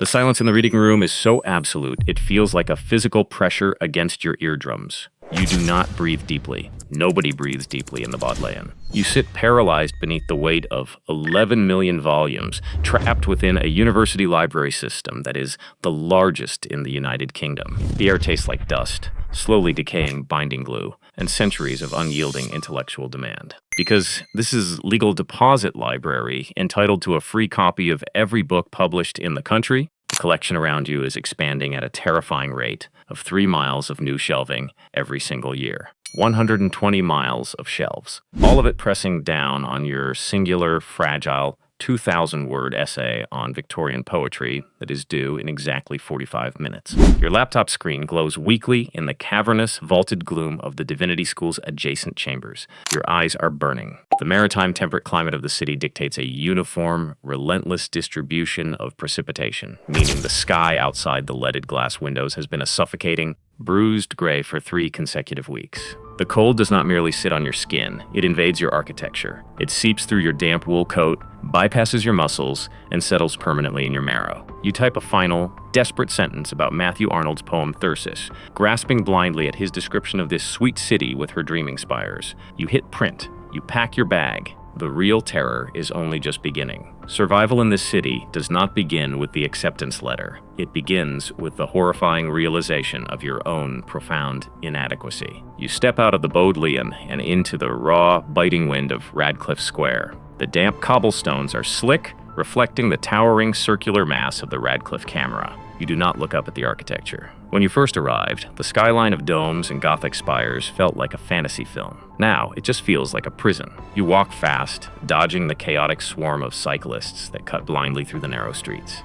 The silence in the reading room is so absolute, it feels like a physical pressure against your eardrums. You do not breathe deeply. Nobody breathes deeply in the Bodleian. You sit paralyzed beneath the weight of 11 million volumes, trapped within a university library system that is the largest in the United Kingdom. The air tastes like dust, slowly decaying binding glue, and centuries of unyielding intellectual demand. Because this is legal deposit library, entitled to a free copy of every book published in the country, the collection around you is expanding at a terrifying rate of 3 miles of new shelving every single year. 120 miles of shelves, all of it pressing down on your singular, fragile, 2,000-word essay on Victorian poetry that is due in exactly 45 minutes. Your laptop screen glows weakly in the cavernous, vaulted gloom of the Divinity School's adjacent chambers. Your eyes are burning. The maritime temperate climate of the city dictates a uniform, relentless distribution of precipitation, meaning the sky outside the leaded glass windows has been a suffocating, bruised gray for 3 consecutive weeks. The cold does not merely sit on your skin, it invades your architecture. It seeps through your damp wool coat, bypasses your muscles, and settles permanently in your marrow. You type a final, desperate sentence about Matthew Arnold's poem Thyrsis, grasping blindly at his description of this sweet city with her dreaming spires. You hit print. You pack your bag. The real terror is only just beginning. Survival in this city does not begin with the acceptance letter. It begins with the horrifying realization of your own profound inadequacy. You step out of the Bodleian and into the raw, biting wind of Radcliffe Square. The damp cobblestones are slick, reflecting the towering circular mass of the Radcliffe camera. You do not look up at the architecture. When you first arrived, the skyline of domes and gothic spires felt like a fantasy film. Now, it just feels like a prison. You walk fast, dodging the chaotic swarm of cyclists that cut blindly through the narrow streets.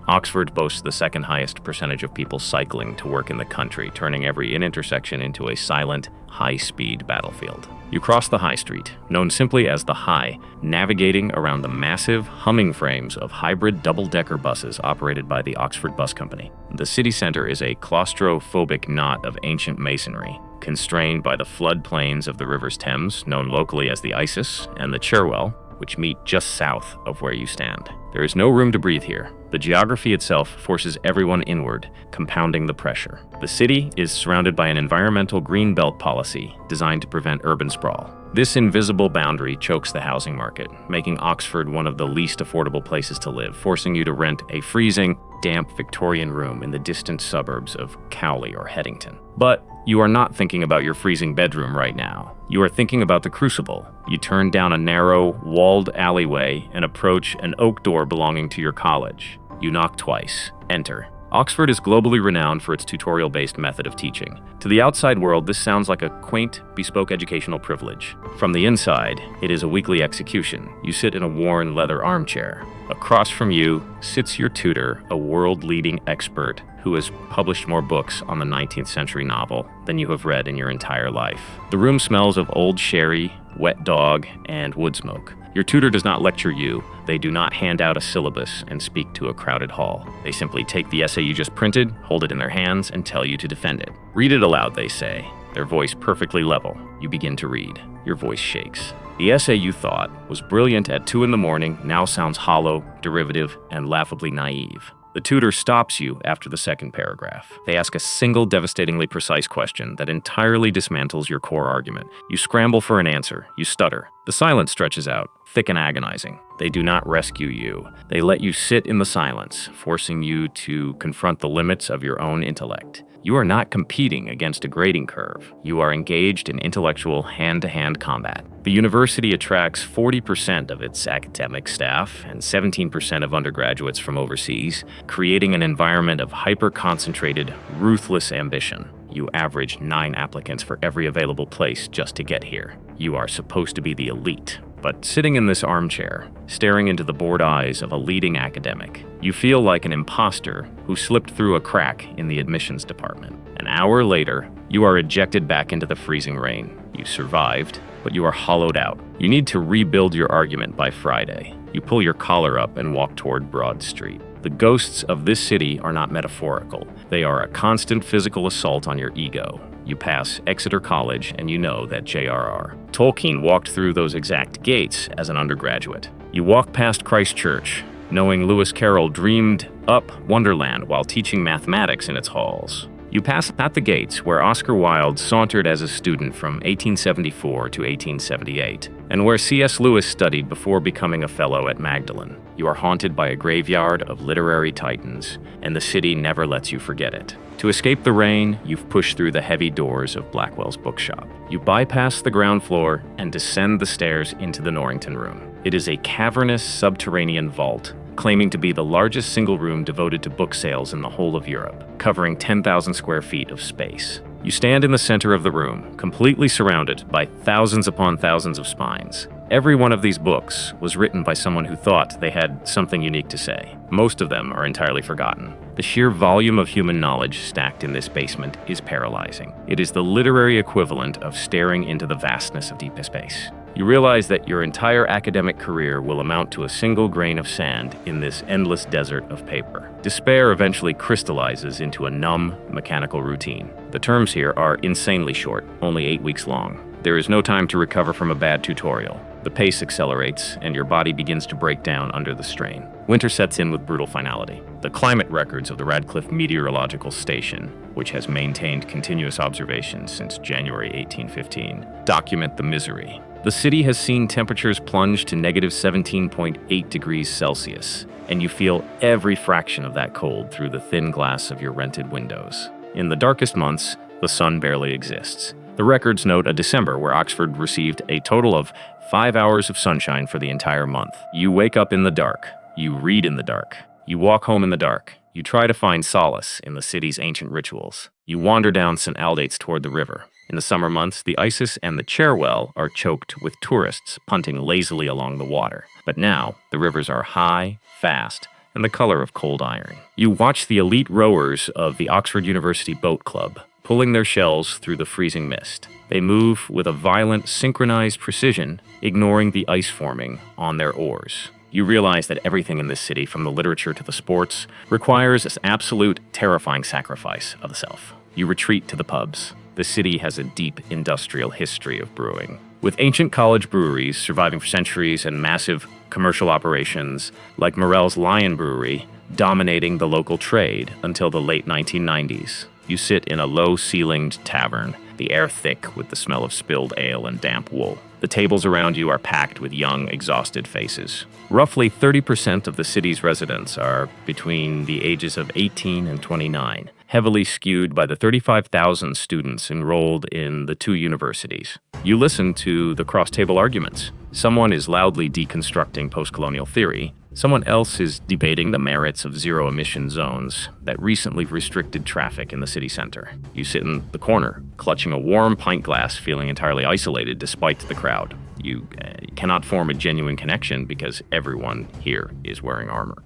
Oxford boasts the second highest percentage of people cycling to work in the country, turning every intersection into a silent, high-speed battlefield. You cross the High Street, known simply as the High, navigating around the massive, humming frames of hybrid double-decker buses operated by the Oxford Bus Company. The city center is a claustrophobic knot of ancient masonry, constrained by the floodplains of the rivers Thames, known locally as the Isis, and the Cherwell, which meet just south of where you stand. There is no room to breathe here. The geography itself forces everyone inward, compounding the pressure. The city is surrounded by an environmental green belt policy designed to prevent urban sprawl. This invisible boundary chokes the housing market, making Oxford one of the least affordable places to live, forcing you to rent a freezing, damp Victorian room in the distant suburbs of Cowley or Headington. But you are not thinking about your freezing bedroom right now. You are thinking about the crucible. You turn down a narrow, walled alleyway and approach an oak door belonging to your college. You knock twice. Enter. Oxford is globally renowned for its tutorial-based method of teaching. To the outside world, this sounds like a quaint, bespoke educational privilege. From the inside, it is a weekly execution. You sit in a worn leather armchair. Across from you sits your tutor, a world-leading expert who has published more books on the 19th century novel than you have read in your entire life. The room smells of old sherry, wet dog, and wood smoke. Your tutor does not lecture you. They do not hand out a syllabus and speak to a crowded hall. They simply take the essay you just printed, hold it in their hands, and tell you to defend it. Read it aloud, they say, their voice perfectly level. You begin to read. Your voice shakes. The essay you thought was brilliant at 2 a.m. now sounds hollow, derivative, and laughably naive. The tutor stops you after the second paragraph. They ask a single devastatingly precise question that entirely dismantles your core argument. You scramble for an answer. You stutter. The silence stretches out, thick and agonizing. They do not rescue you. They let you sit in the silence, forcing you to confront the limits of your own intellect. You are not competing against a grading curve. You are engaged in intellectual hand-to-hand combat. The university attracts 40% of its academic staff and 17% of undergraduates from overseas, creating an environment of hyper-concentrated, ruthless ambition. You average 9 applicants for every available place just to get here. You are supposed to be the elite. But sitting in this armchair, staring into the bored eyes of a leading academic, you feel like an imposter who slipped through a crack in the admissions department. An hour later, you are ejected back into the freezing rain. You survived, but you are hollowed out. You need to rebuild your argument by Friday. You pull your collar up and walk toward Broad Street. The ghosts of this city are not metaphorical. They are a constant physical assault on your ego. You pass Exeter College and you know that J.R.R. Tolkien walked through those exact gates as an undergraduate. You walk past Christ Church, knowing Lewis Carroll dreamed up Wonderland while teaching mathematics in its halls. You pass at the gates where Oscar Wilde sauntered as a student from 1874 to 1878, and where C.S. Lewis studied before becoming a fellow at Magdalen. You are haunted by a graveyard of literary titans, and the city never lets you forget it. To escape the rain, you've pushed through the heavy doors of Blackwell's bookshop. You bypass the ground floor and descend the stairs into the Norrington Room. It is a cavernous subterranean vault, claiming to be the largest single room devoted to book sales in the whole of Europe, covering 10,000 square feet of space. You stand in the center of the room, completely surrounded by thousands upon thousands of spines. Every one of these books was written by someone who thought they had something unique to say. Most of them are entirely forgotten. The sheer volume of human knowledge stacked in this basement is paralyzing. It is the literary equivalent of staring into the vastness of deep space. You realize that your entire academic career will amount to a single grain of sand in this endless desert of paper. Despair eventually crystallizes into a numb, mechanical routine. The terms here are insanely short, only 8 weeks long. There is no time to recover from a bad tutorial. The pace accelerates, and your body begins to break down under the strain. Winter sets in with brutal finality. The climate records of the Radcliffe Meteorological Station, which has maintained continuous observations since January 1815, document the misery. The city has seen temperatures plunge to negative 17.8 degrees Celsius, and you feel every fraction of that cold through the thin glass of your rented windows. In the darkest months, the sun barely exists. The records note a December where Oxford received a total of 5 hours of sunshine for the entire month. You wake up in the dark. You read in the dark. You walk home in the dark. You try to find solace in the city's ancient rituals. You wander down St. Aldate's toward the river. In the summer months, the Isis and the Cherwell are choked with tourists punting lazily along the water. But now, the rivers are high, fast, and the color of cold iron. You watch the elite rowers of the Oxford University Boat Club, pulling their shells through the freezing mist. They move with a violent, synchronized precision, ignoring the ice forming on their oars. You realize that everything in this city, from the literature to the sports, requires an absolute, terrifying sacrifice of the self. You retreat to the pubs. The city has a deep industrial history of brewing, with ancient college breweries surviving for centuries and massive commercial operations like Morell's Lion Brewery dominating the local trade until the late 1990s. You sit in a low-ceilinged tavern, the air thick with the smell of spilled ale and damp wool. The tables around you are packed with young, exhausted faces. Roughly 30% of the city's residents are between the ages of 18 and 29, heavily skewed by the 35,000 students enrolled in the two universities. You listen to the cross-table arguments. Someone is loudly deconstructing post-colonial theory. Someone else is debating the merits of zero-emission zones that recently restricted traffic in the city center. You sit in the corner, clutching a warm pint glass, feeling entirely isolated despite the crowd. You cannot form a genuine connection because everyone here is wearing armor.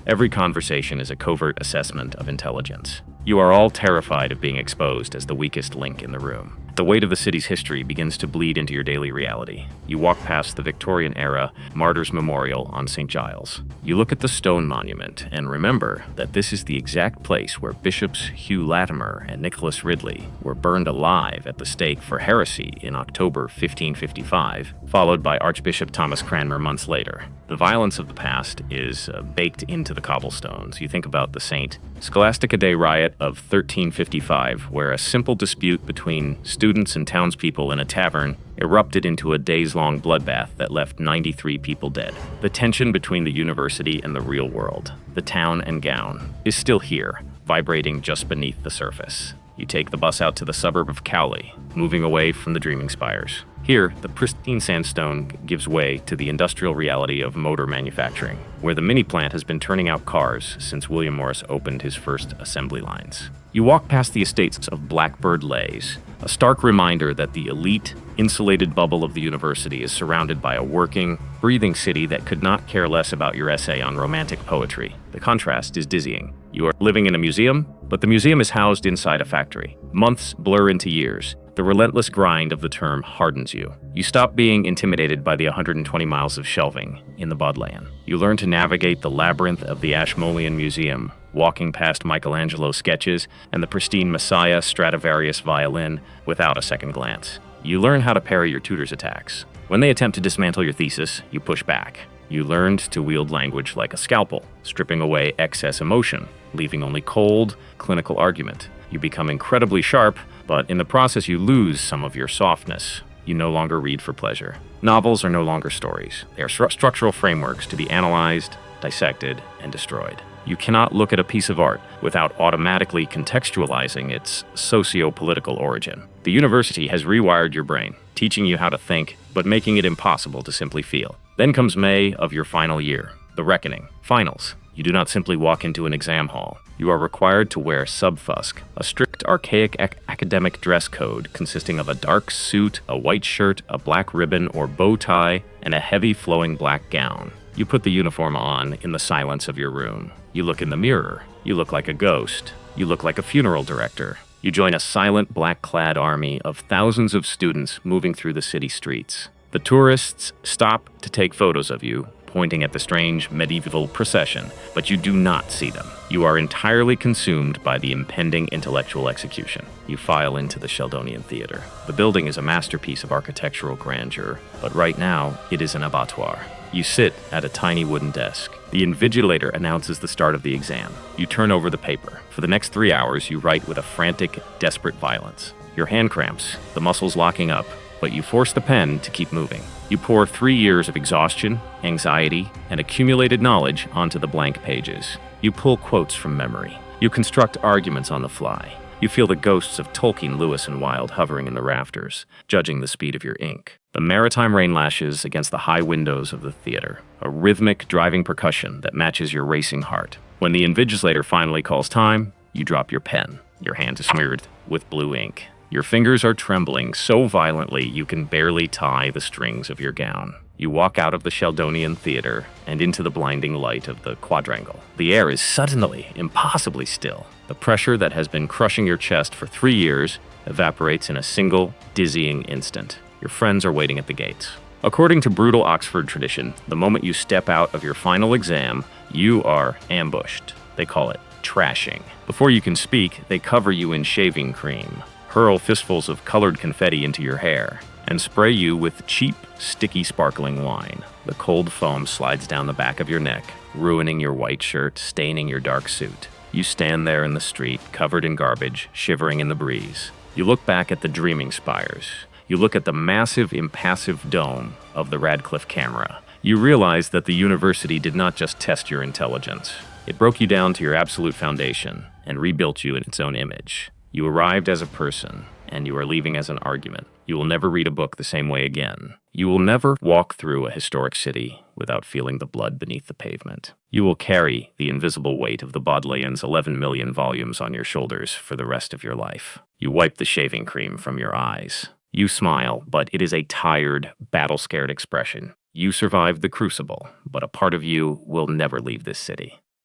Every conversation is a covert assessment of intelligence. You are all terrified of being exposed as the weakest link in the room. The weight of the city's history begins to bleed into your daily reality. You walk past the Victorian-era Martyrs' Memorial on St. Giles. You look at the stone monument and remember that this is the exact place where Bishops Hugh Latimer and Nicholas Ridley were burned alive at the stake for heresy in October 1555, followed by Archbishop Thomas Cranmer months later. The violence of the past is baked into the cobblestones. You think about the St. Scholastica Day riot of 1355, where a simple dispute between students and townspeople in a tavern erupted into a days-long bloodbath that left 93 people dead. The tension between the university and the real world, the town and gown, is still here, vibrating just beneath the surface. You take the bus out to the suburb of Cowley, moving away from the dreaming spires. Here, the pristine sandstone gives way to the industrial reality of motor manufacturing, where the mini plant has been turning out cars since William Morris opened his first assembly lines. You walk past the estates of Blackbird Leys, a stark reminder that the elite, insulated bubble of the university is surrounded by a working, breathing city that could not care less about your essay on romantic poetry. The contrast is dizzying. You are living in a museum, but the museum is housed inside a factory. Months blur into years. The relentless grind of the term hardens you. You stop being intimidated by the 120 miles of shelving in the Bodleian. You learn to navigate the labyrinth of the Ashmolean Museum, walking past Michelangelo's sketches and the pristine Messiah Stradivarius violin without a second glance. You learn how to parry your tutor's attacks. When they attempt to dismantle your thesis, you push back. You learned to wield language like a scalpel, stripping away excess emotion, leaving only cold, clinical argument. You become incredibly sharp, but in the process you lose some of your softness. You no longer read for pleasure. Novels are no longer stories. They are structural frameworks to be analyzed, dissected, and destroyed. You cannot look at a piece of art without automatically contextualizing its socio-political origin. The university has rewired your brain, teaching you how to think, but making it impossible to simply feel. Then comes May of your final year, the reckoning, finals. You do not simply walk into an exam hall. You are required to wear subfusc, a strict, archaic academic dress code consisting of a dark suit, a white shirt, a black ribbon or bow tie, and a heavy flowing black gown. You put the uniform on in the silence of your room. You look in the mirror. You look like a ghost. You look like a funeral director. You join a silent, black-clad army of thousands of students moving through the city streets. The tourists stop to take photos of you, pointing at the strange medieval procession, but you do not see them. You are entirely consumed by the impending intellectual execution. You file into the Sheldonian Theater. The building is a masterpiece of architectural grandeur, but right now it is an abattoir. You sit at a tiny wooden desk. The invigilator announces the start of the exam. You turn over the paper. For the next 3 hours, you write with a frantic, desperate violence. Your hand cramps, the muscles locking up, but you force the pen to keep moving. You pour 3 years of exhaustion, anxiety, and accumulated knowledge onto the blank pages. You pull quotes from memory. You construct arguments on the fly. You feel the ghosts of Tolkien, Lewis, and Wilde hovering in the rafters, judging the speed of your ink. The maritime rain lashes against the high windows of the theater, a rhythmic driving percussion that matches your racing heart. When the invigilator finally calls time, you drop your pen. Your hand is smeared with blue ink. Your fingers are trembling so violently you can barely tie the strings of your gown. You walk out of the Sheldonian Theater and into the blinding light of the quadrangle. The air is suddenly, impossibly still. The pressure that has been crushing your chest for 3 years evaporates in a single, dizzying instant. Your friends are waiting at the gates. According to brutal Oxford tradition, the moment you step out of your final exam, you are ambushed. They call it trashing. Before you can speak, they cover you in shaving cream, hurl fistfuls of colored confetti into your hair, and spray you with cheap, sticky, sparkling wine. The cold foam slides down the back of your neck, ruining your white shirt, staining your dark suit. You stand there in the street, covered in garbage, shivering in the breeze. You look back at the dreaming spires. You look at the massive, impassive dome of the Radcliffe camera. You realize that the university did not just test your intelligence. It broke you down to your absolute foundation and rebuilt you in its own image. You arrived as a person, and you are leaving as an argument. You will never read a book the same way again. You will never walk through a historic city without feeling the blood beneath the pavement. You will carry the invisible weight of the Bodleian's 11 million volumes on your shoulders for the rest of your life. You wipe the shaving cream from your eyes. You smile, but it is a tired, battle-scared expression. You survived the crucible, but a part of you will never leave this city.